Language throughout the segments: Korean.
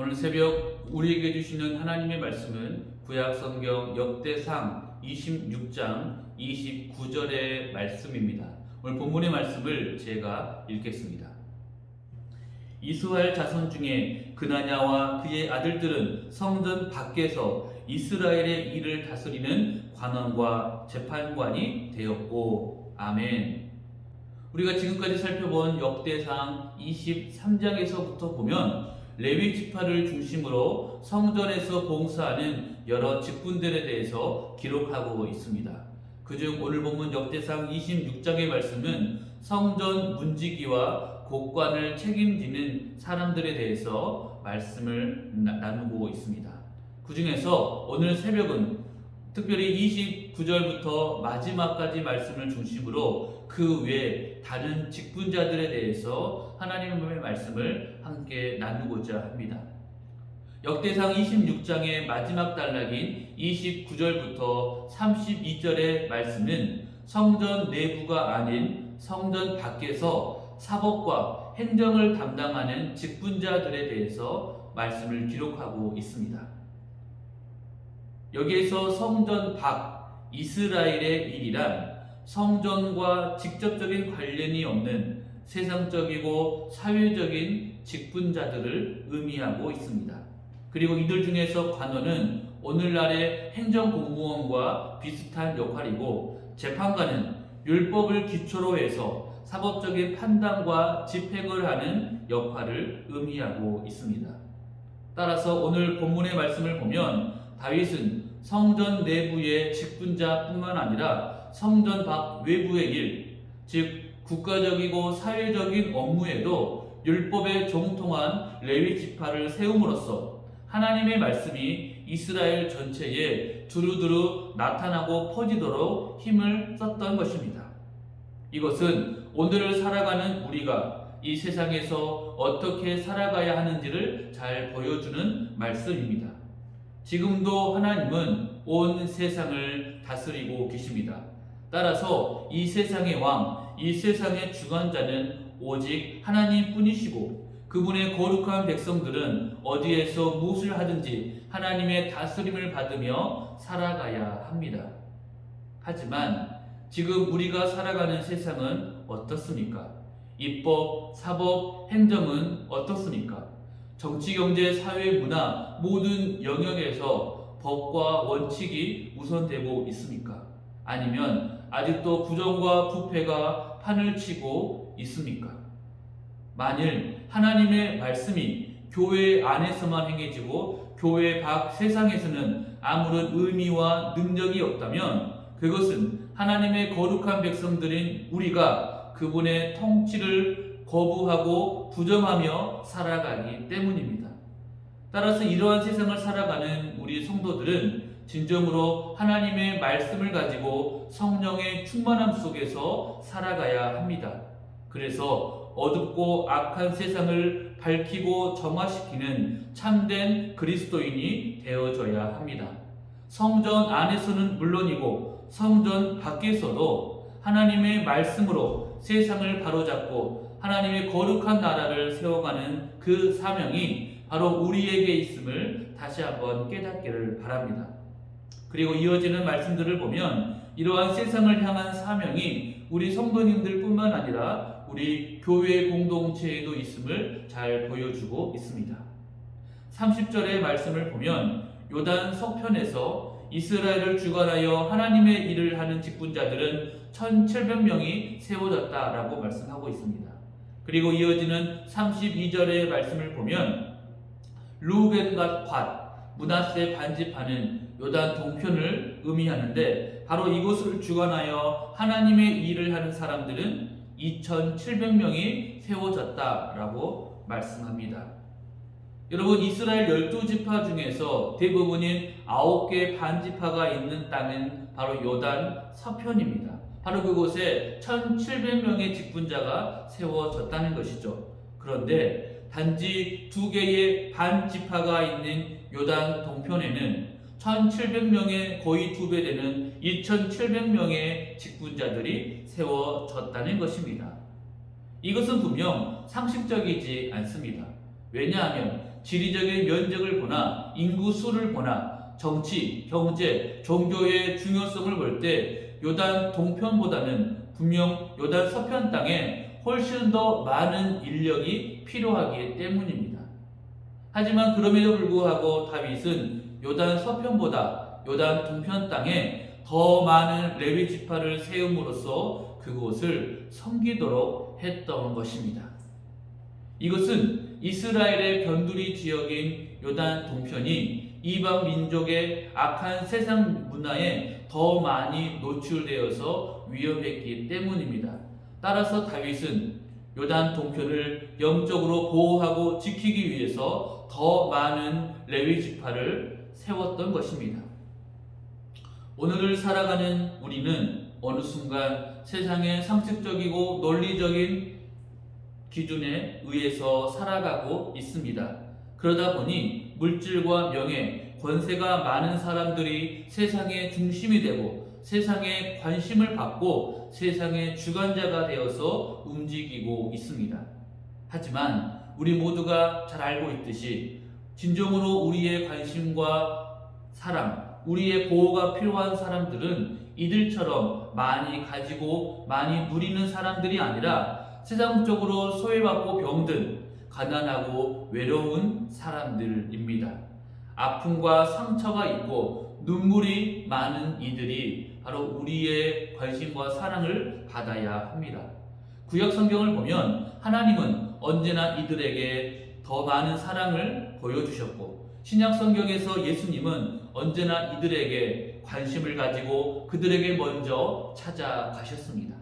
오늘 새벽 우리에게 주시는 하나님의 말씀은 구약성경 역대상 26장 29절의 말씀입니다. 오늘 본문의 말씀을 제가 읽겠습니다. 이스라엘 자손 중에 그나냐와 그의 아들들은 성전 밖에서 이스라엘의 일을 다스리는 관원과 재판관이 되었고, 아멘. 우리가 지금까지 살펴본 역대상 23장에서부터 보면 레위 지파를 중심으로 성전에서 봉사하는 여러 직분들에 대해서 기록하고 있습니다. 그중 오늘 본문 역대상 26장의 말씀은 성전 문지기와 곡관을 책임지는 사람들에 대해서 말씀을 나누고 있습니다. 그 중에서 오늘 새벽은 특별히 29절부터 마지막까지 말씀을 중심으로 그 외 다른 직분자들에 대해서 하나님의 말씀을 함께 나누고자 합니다. 역대상 26장의 마지막 단락인 29절부터 32절의 말씀은 성전 내부가 아닌 성전 밖에서 사법과 행정을 담당하는 직분자들에 대해서 말씀을 기록하고 있습니다. 여기에서 성전 밖 이스라엘의 일이란 성전과 직접적인 관련이 없는 세상적이고 사회적인 직분자들을 의미하고 있습니다. 그리고 이들 중에서 관원은 오늘날의 행정공무원과 비슷한 역할이고, 재판관은 율법을 기초로 해서 사법적인 판단과 집행을 하는 역할을 의미하고 있습니다. 따라서 오늘 본문의 말씀을 보면 다윗은 성전 내부의 직분자뿐만 아니라 성전 밖 외부의 일, 즉 국가적이고 사회적인 업무에도 율법에 정통한 레위 지파를 세움으로써 하나님의 말씀이 이스라엘 전체에 두루두루 나타나고 퍼지도록 힘을 썼던 것입니다. 이것은 오늘을 살아가는 우리가 이 세상에서 어떻게 살아가야 하는지를 잘 보여주는 말씀입니다. 지금도 하나님은 온 세상을 다스리고 계십니다. 따라서 이 세상의 왕, 이 세상의 주관자는 오직 하나님 뿐이시고, 그분의 거룩한 백성들은 어디에서 무엇을 하든지 하나님의 다스림을 받으며 살아가야 합니다. 하지만 지금 우리가 살아가는 세상은 어떻습니까? 입법, 사법, 행정은 어떻습니까? 정치, 경제, 사회, 문화 모든 영역에서 법과 원칙이 우선되고 있습니까? 아니면 아직도 부정과 부패가 판을 치고 있습니까? 만일 하나님의 말씀이 교회 안에서만 행해지고 교회 밖 세상에서는 아무런 의미와 능력이 없다면 그것은 하나님의 거룩한 백성들인 우리가 그분의 통치를 거부하고 부정하며 살아가기 때문입니다. 따라서 이러한 세상을 살아가는 우리 성도들은 진정으로 하나님의 말씀을 가지고 성령의 충만함 속에서 살아가야 합니다. 그래서 어둡고 악한 세상을 밝히고 정화시키는 참된 그리스도인이 되어져야 합니다. 성전 안에서는 물론이고 성전 밖에서도 하나님의 말씀으로 세상을 바로잡고 하나님의 거룩한 나라를 세워가는 그 사명이 바로 우리에게 있음을 다시 한번 깨닫기를 바랍니다. 그리고 이어지는 말씀들을 보면 이러한 세상을 향한 사명이 우리 성도님들 뿐만 아니라 우리 교회 공동체에도 있음을 잘 보여주고 있습니다. 30절의 말씀을 보면 요단 서편에서 이스라엘을 주관하여 하나님의 일을 하는 직분자들은 1700명이 세워졌다라고 말씀하고 있습니다. 그리고 이어지는 32절의 말씀을 보면 루벤과 갓, 므낫세 반지파는 요단 동편을 의미하는데 바로 이곳을 주관하여 하나님의 일을 하는 사람들은 2700명이 세워졌다라고 말씀합니다. 여러분, 이스라엘 12지파 중에서 대부분인 9개 반지파가 있는 땅은 바로 요단 서편입니다. 바로 그곳에 1700명의 직분자가 세워졌다는 것이죠. 그런데 단지 2개의 반지파가 있는 요단 동편에는 1700명의 거의 2배 되는 2700명의 직분자들이 세워졌다는 것입니다. 이것은 분명 상식적이지 않습니다. 왜냐하면 지리적인 면적을 보나 인구 수를 보나 정치, 경제, 종교의 중요성을 볼 때 요단 동편보다는 분명 요단 서편 땅에 훨씬 더 많은 인력이 필요하기 때문입니다. 하지만 그럼에도 불구하고 다윗은 요단 서편보다 요단 동편 땅에 더 많은 레위 지파를 세움으로써 그곳을 섬기도록 했던 것입니다. 이것은 이스라엘의 변두리 지역인 요단 동편이 이방 민족의 악한 세상 문화에 더 많이 노출되어서 위험했기 때문입니다. 따라서 다윗은 요단 동편을 영적으로 보호하고 지키기 위해서 더 많은 레위 지파를 세웠던 것입니다. 오늘을 살아가는 우리는 어느 순간 세상의 상식적이고 논리적인 기준에 의해서 살아가고 있습니다. 그러다 보니 물질과 명예, 권세가 많은 사람들이 세상의 중심이 되고 세상에 관심을 받고 세상의 주관자가 되어서 움직이고 있습니다. 하지만 우리 모두가 잘 알고 있듯이 진정으로 우리의 관심과 사랑, 우리의 보호가 필요한 사람들은 이들처럼 많이 가지고 많이 누리는 사람들이 아니라 세상적으로 소외받고 병든 가난하고 외로운 사람들입니다. 아픔과 상처가 있고 눈물이 많은 이들이 바로 우리의 관심과 사랑을 받아야 합니다. 구약 성경을 보면 하나님은 언제나 이들에게 더 많은 사랑을 보여주셨고 신약 성경에서 예수님은 언제나 이들에게 관심을 가지고 그들에게 먼저 찾아가셨습니다.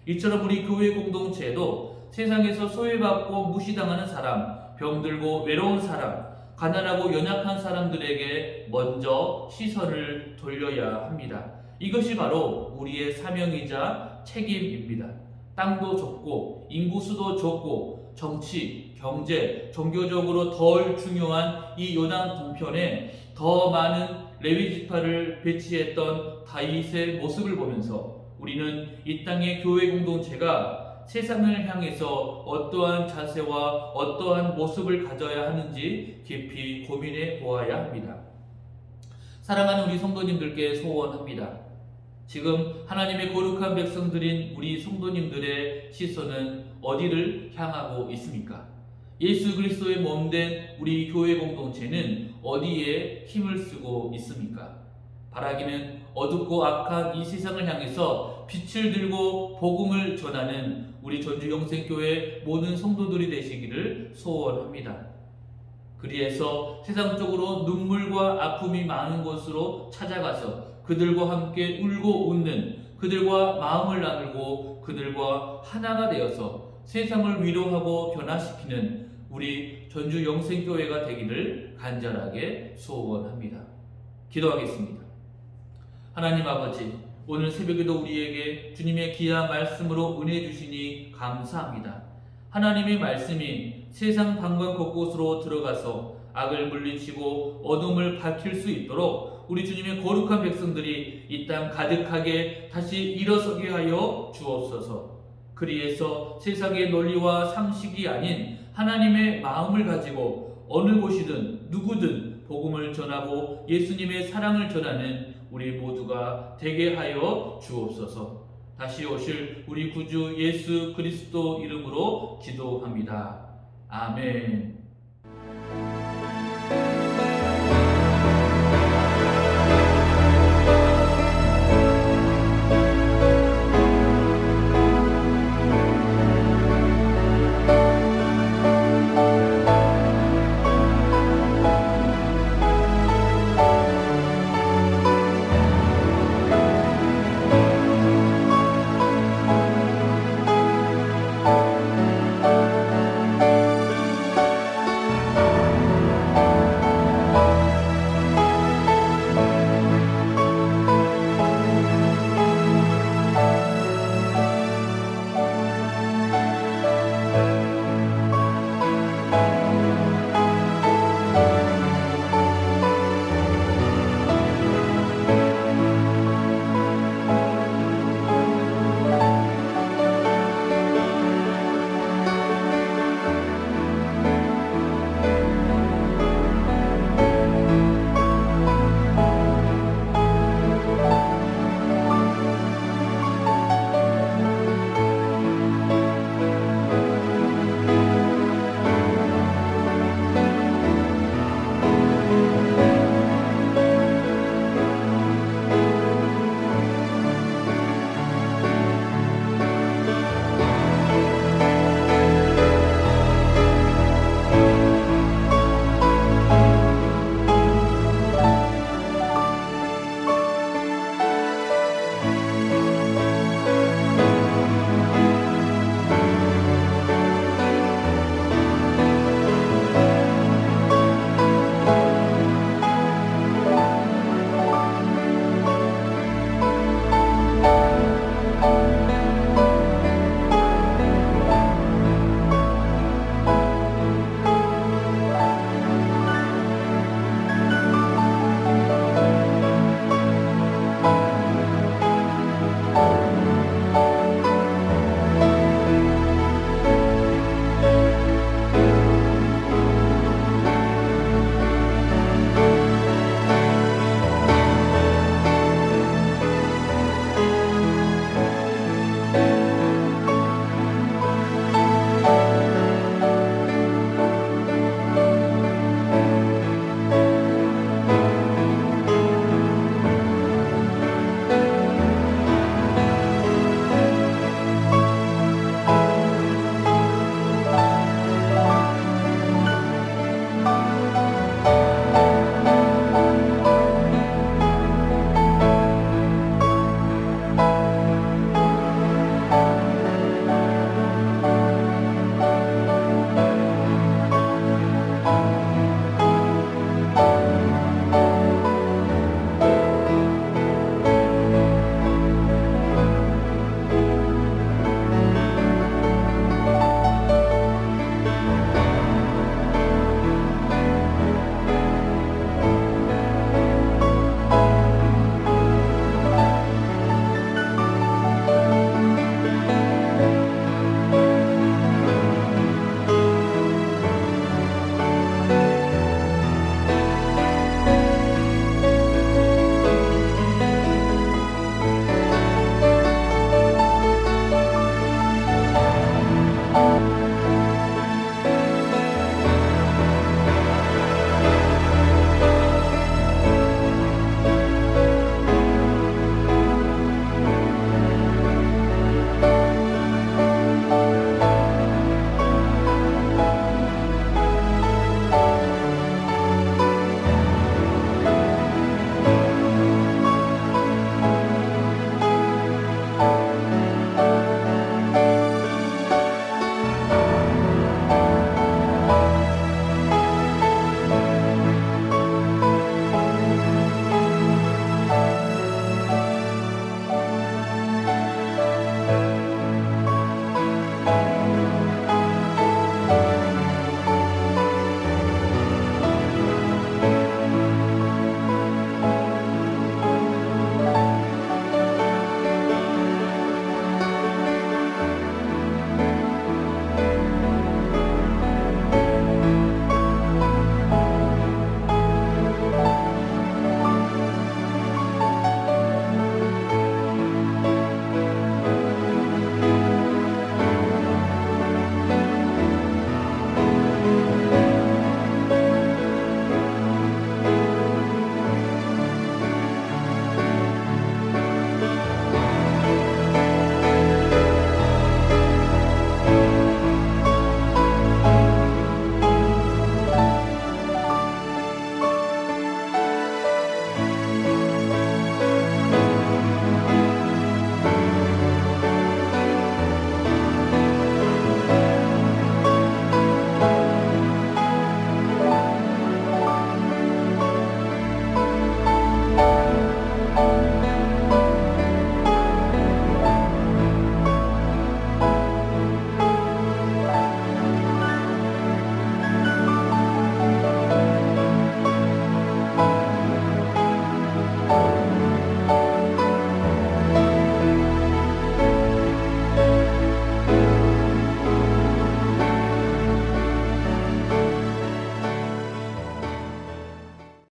이처럼 우리 교회 공동체도 세상에서 소외받고 무시당하는 사람, 병들고 외로운 사람, 가난하고 연약한 사람들에게 먼저 시선을 돌려야 합니다. 이것이 바로 우리의 사명이자 책임입니다. 땅도 좁고 인구수도 적고 정치, 경제, 종교적으로 덜 중요한 이 요단 동편에 더 많은 레위 지파를 배치했던 다윗의 모습을 보면서 우리는 이 땅의 교회 공동체가 세상을 향해서 어떠한 자세와 어떠한 모습을 가져야 하는지 깊이 고민해 보아야 합니다. 사랑하는 우리 성도님들께 소원합니다. 지금 하나님의 거룩한 백성들인 우리 성도님들의 시선은 어디를 향하고 있습니까? 예수 그리스도의 몸된 우리 교회 공동체는 어디에 힘을 쓰고 있습니까? 바라기는 어둡고 악한 이 세상을 향해서 빛을 들고 복음을 전하는 우리 전주 영생교회 모든 성도들이 되시기를 소원합니다. 그리해서 세상적으로 눈물과 아픔이 많은 곳으로 찾아가서 그들과 함께 울고 웃는, 그들과 마음을 나누고 그들과 하나가 되어서 세상을 위로하고 변화시키는 우리 전주 영생교회가 되기를 간절하게 소원합니다. 기도하겠습니다. 하나님 아버지, 오늘 새벽에도 우리에게 주님의 귀한 말씀으로 은혜 주시니 감사합니다. 하나님의 말씀이 세상 방방 곳곳으로 들어가서 악을 물리치고 어둠을 밝힐 수 있도록 우리 주님의 거룩한 백성들이 이 땅 가득하게 다시 일어서게 하여 주옵소서. 그리해서 세상의 논리와 상식이 아닌 하나님의 마음을 가지고 어느 곳이든 누구든 복음을 전하고 예수님의 사랑을 전하는 우리 모두가 되게 하여 주옵소서. 다시 오실 우리 구주 예수 그리스도 이름으로 기도합니다. 아멘.